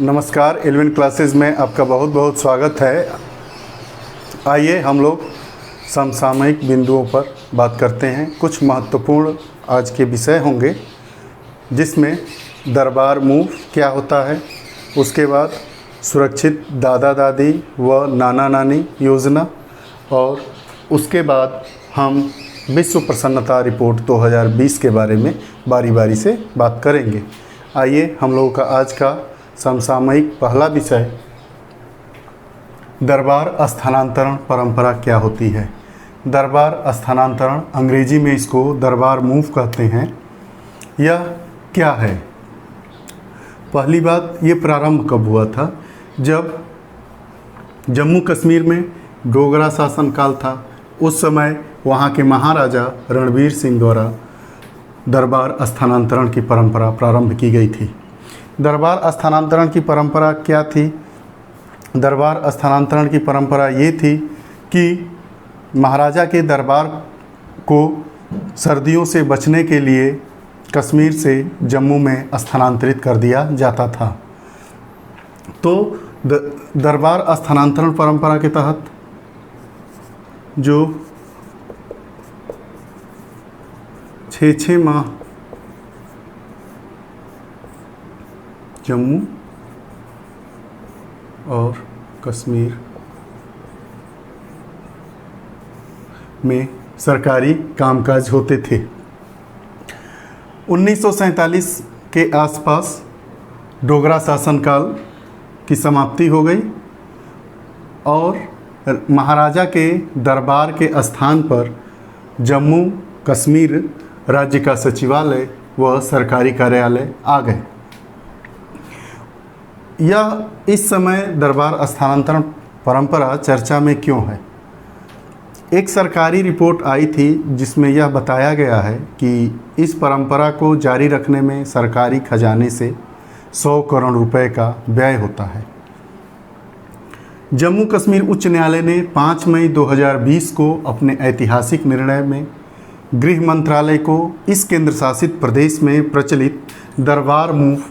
नमस्कार, 11 क्लासेस में आपका बहुत बहुत स्वागत है। आइए हम लोग समसामयिक बिंदुओं पर बात करते हैं। कुछ महत्वपूर्ण आज के विषय होंगे जिसमें दरबार मूव क्या होता है, उसके बाद सुरक्षित दादा दादी व नाना नानी योजना, और उसके बाद हम विश्व प्रसन्नता रिपोर्ट 2020 के बारे में बारी बारी से बात करेंगे। आइए हम लोगों का आज का समसामयिक पहला विषय दरबार स्थानांतरण परंपरा क्या होती है। दरबार स्थानांतरण, अंग्रेजी में इसको दरबार मूव कहते हैं। यह क्या है? पहली बात, ये प्रारंभ कब हुआ था? जब जम्मू कश्मीर में डोगरा शासनकाल था, उस समय वहाँ के महाराजा रणवीर सिंह द्वारा दरबार स्थानांतरण की परंपरा प्रारंभ की गई थी। दरबार स्थानांतरण की परंपरा क्या थी? दरबार स्थानांतरण की परंपरा ये थी कि महाराजा के दरबार को सर्दियों से बचने के लिए कश्मीर से जम्मू में स्थानांतरित कर दिया जाता था। तो दरबार स्थानांतरण परंपरा के तहत जो 6 माह जम्मू और कश्मीर में सरकारी कामकाज होते थे। 1947 के आसपास डोगरा शासनकाल की समाप्ति हो गई और महाराजा के दरबार के स्थान पर जम्मू कश्मीर राज्य का सचिवालय व सरकारी कार्यालय आ गए। यह इस समय दरबार स्थानांतरण परंपरा चर्चा में क्यों है? एक सरकारी रिपोर्ट आई थी जिसमें यह बताया गया है कि इस परंपरा को जारी रखने में सरकारी खजाने से 100 करोड़ रुपए का व्यय होता है। जम्मू कश्मीर उच्च न्यायालय ने 5 मई 2020 को अपने ऐतिहासिक निर्णय में गृह मंत्रालय को इस केंद्र शासित प्रदेश में प्रचलित दरबार मूव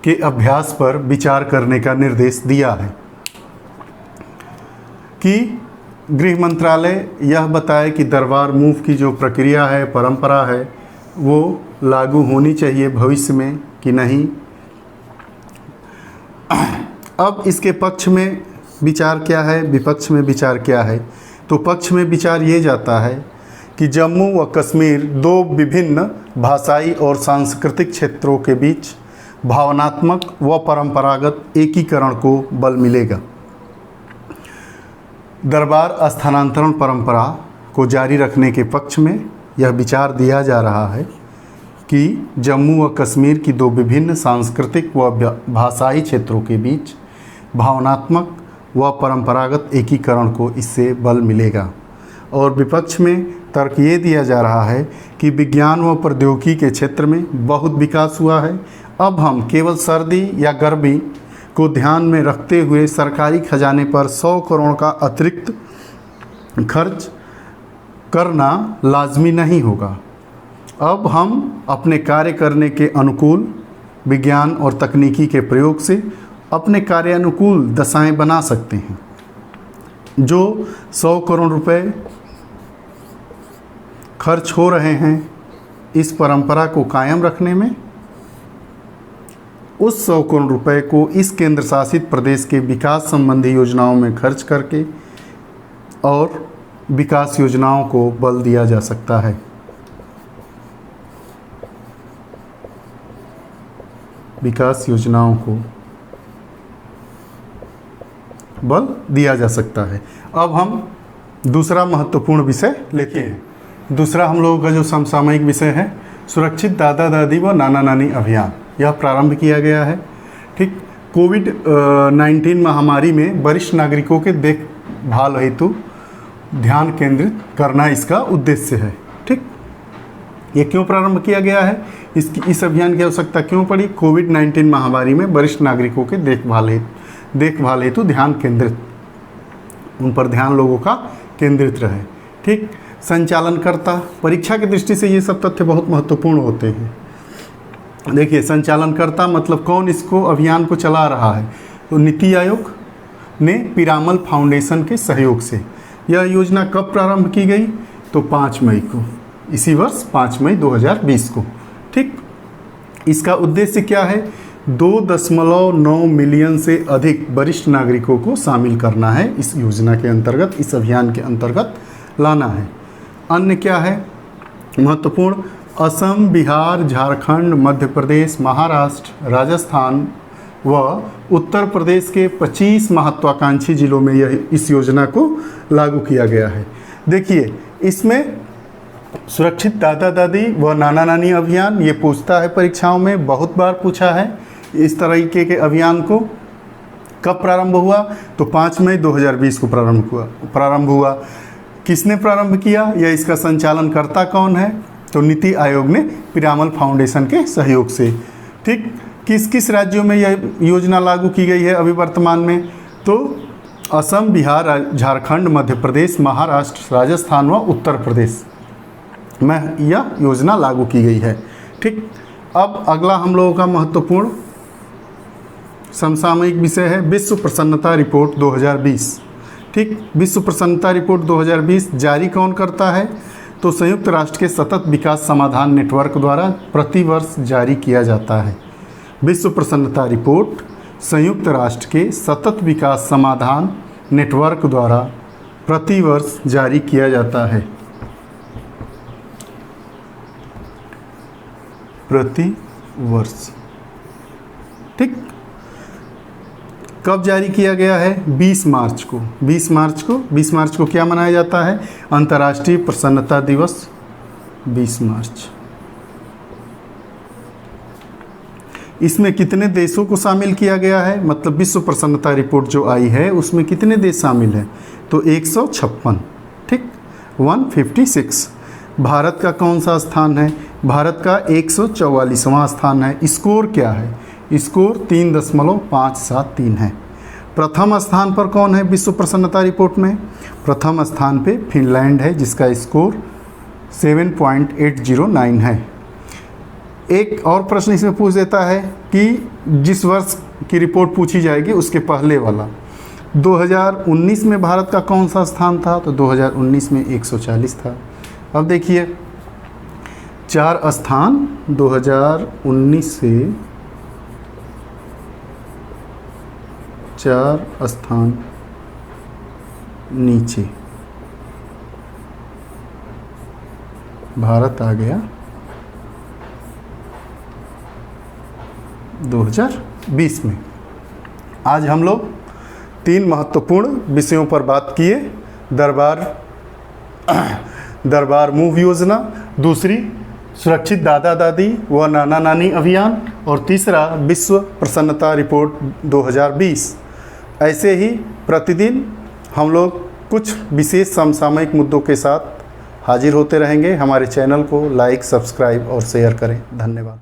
के अभ्यास पर विचार करने का निर्देश दिया है कि गृह मंत्रालय यह बताए कि दरबार मूव की जो प्रक्रिया है, परंपरा है, वो लागू होनी चाहिए भविष्य में कि नहीं। अब इसके पक्ष में विचार क्या है, विपक्ष में विचार क्या है? तो पक्ष में विचार ये जाता है कि जम्मू व कश्मीर दो विभिन्न भाषाई और सांस्कृतिक क्षेत्रों के बीच भावनात्मक व परंपरागत एकीकरण को बल मिलेगा। दरबार स्थानांतरण परंपरा को जारी रखने के पक्ष में यह विचार दिया जा रहा है कि जम्मू व कश्मीर की दो विभिन्न सांस्कृतिक व भाषाई क्षेत्रों के बीच भावनात्मक व परंपरागत एकीकरण को इससे बल मिलेगा। और विपक्ष में तर्क ये दिया जा रहा है कि विज्ञान व प्रौद्योगिकी के क्षेत्र में बहुत विकास हुआ है। अब हम केवल सर्दी या गर्मी को ध्यान में रखते हुए सरकारी खजाने पर 100 करोड़ का अतिरिक्त खर्च करना लाजमी नहीं होगा। अब हम अपने कार्य करने के अनुकूल विज्ञान और तकनीकी के प्रयोग से अपने कार्यानुकूल दशाएं बना सकते हैं। जो 100 करोड़ रुपए खर्च हो रहे हैं इस परंपरा को कायम रखने में, उस 100 करोड़ रुपए को इस केंद्र शासित प्रदेश के विकास संबंधी योजनाओं में खर्च करके और विकास योजनाओं को बल दिया जा सकता है। विकास योजनाओं को बल दिया जा सकता है। अब हम दूसरा महत्वपूर्ण विषय लेते हैं। दूसरा हम लोगों का जो समसामयिक विषय है सुरक्षित दादा दादी व नाना नानी अभियान। यह प्रारंभ किया गया है। ठीक, कोविड-19 महामारी में वरिष्ठ नागरिकों के देखभाल हेतु ध्यान केंद्रित करना इसका उद्देश्य है। ठीक, ये क्यों प्रारंभ किया गया है, इस अभियान की आवश्यकता क्यों पड़ी? कोविड-19 महामारी में वरिष्ठ नागरिकों के देखभाल हेतु ध्यान केंद्रित, उन पर ध्यान लोगों का केंद्रित रहे। ठीक, संचालनकर्ता, परीक्षा की दृष्टि से ये सब तथ्य बहुत महत्वपूर्ण होते हैं। देखिए, संचालनकर्ता मतलब कौन इसको अभियान को चला रहा है, तो नीति आयोग ने पिरामल फाउंडेशन के सहयोग से। यह योजना कब प्रारंभ की गई, तो 5 मई को, इसी वर्ष 5 मई 2020 को। ठीक, इसका उद्देश्य क्या है, 2.9 मिलियन से अधिक वरिष्ठ नागरिकों को शामिल करना है इस योजना के अंतर्गत, इस अभियान के अंतर्गत लाना है। अन्य क्या है महत्वपूर्ण, असम, बिहार, झारखंड, मध्य प्रदेश, महाराष्ट्र, राजस्थान व उत्तर प्रदेश के 25 महत्वाकांक्षी जिलों में यह इस योजना को लागू किया गया है। देखिए, इसमें सुरक्षित दादा दादी व नाना नानी अभियान, ये पूछता है परीक्षाओं में, बहुत बार पूछा है। इस तरीके के अभियान को कब प्रारंभ हुआ, तो 5 मई 2020 को प्रारंभ हुआ। किसने प्रारंभ किया या इसका संचालनकर्ता कौन है, तो नीति आयोग ने पिरामल फाउंडेशन के सहयोग से। ठीक, किस किस राज्यों में यह योजना लागू की गई है अभी वर्तमान में, तो असम, बिहार, झारखंड, मध्य प्रदेश, महाराष्ट्र, राजस्थान व उत्तर प्रदेश में यह योजना लागू की गई है। ठीक, अब अगला हम लोगों का महत्वपूर्ण समसामयिक विषय है विश्व प्रसन्नता रिपोर्ट 2020। ठीक, विश्व प्रसन्नता रिपोर्ट 2020 जारी कौन करता है, तो संयुक्त राष्ट्र के सतत विकास समाधान नेटवर्क द्वारा प्रतिवर्ष जारी किया जाता है। विश्व प्रसन्नता रिपोर्ट संयुक्त राष्ट्र के सतत विकास समाधान नेटवर्क द्वारा प्रतिवर्ष जारी किया जाता है, प्रति वर्ष। ठीक, कब जारी किया गया है, 20 मार्च को। 20 मार्च को क्या मनाया जाता है, अंतर्राष्ट्रीय प्रसन्नता दिवस, 20 मार्च। इसमें कितने देशों को शामिल किया गया है, मतलब विश्व प्रसन्नता रिपोर्ट जो आई है उसमें कितने देश शामिल हैं, तो 156। ठीक, 156। भारत का कौन सा स्थान है, भारत का 144वां स्थान है। स्कोर क्या है, स्कोर 3.573 है। प्रथम स्थान पर कौन है विश्व प्रसन्नता रिपोर्ट में, प्रथम स्थान पे फिनलैंड है जिसका स्कोर 7.809 है। एक और प्रश्न इसमें पूछ देता है कि जिस वर्ष की रिपोर्ट पूछी जाएगी उसके पहले वाला, 2019 में भारत का कौन सा स्थान था, तो 2019 में 140 था। अब देखिए, 4 स्थान 2019 से 4 स्थान नीचे भारत आ गया 2020 में। आज हम लोग 3 महत्वपूर्ण विषयों पर बात किए, दरबार मूव योजना, दूसरी सुरक्षित दादा दादी व नाना नानी अभियान, और तीसरा विश्व प्रसन्नता रिपोर्ट 2020। ऐसे ही प्रतिदिन हम लोग कुछ विशेष समसामयिक मुद्दों के साथ हाजिर होते रहेंगे। हमारे चैनल को लाइक, सब्सक्राइब और शेयर करें। धन्यवाद।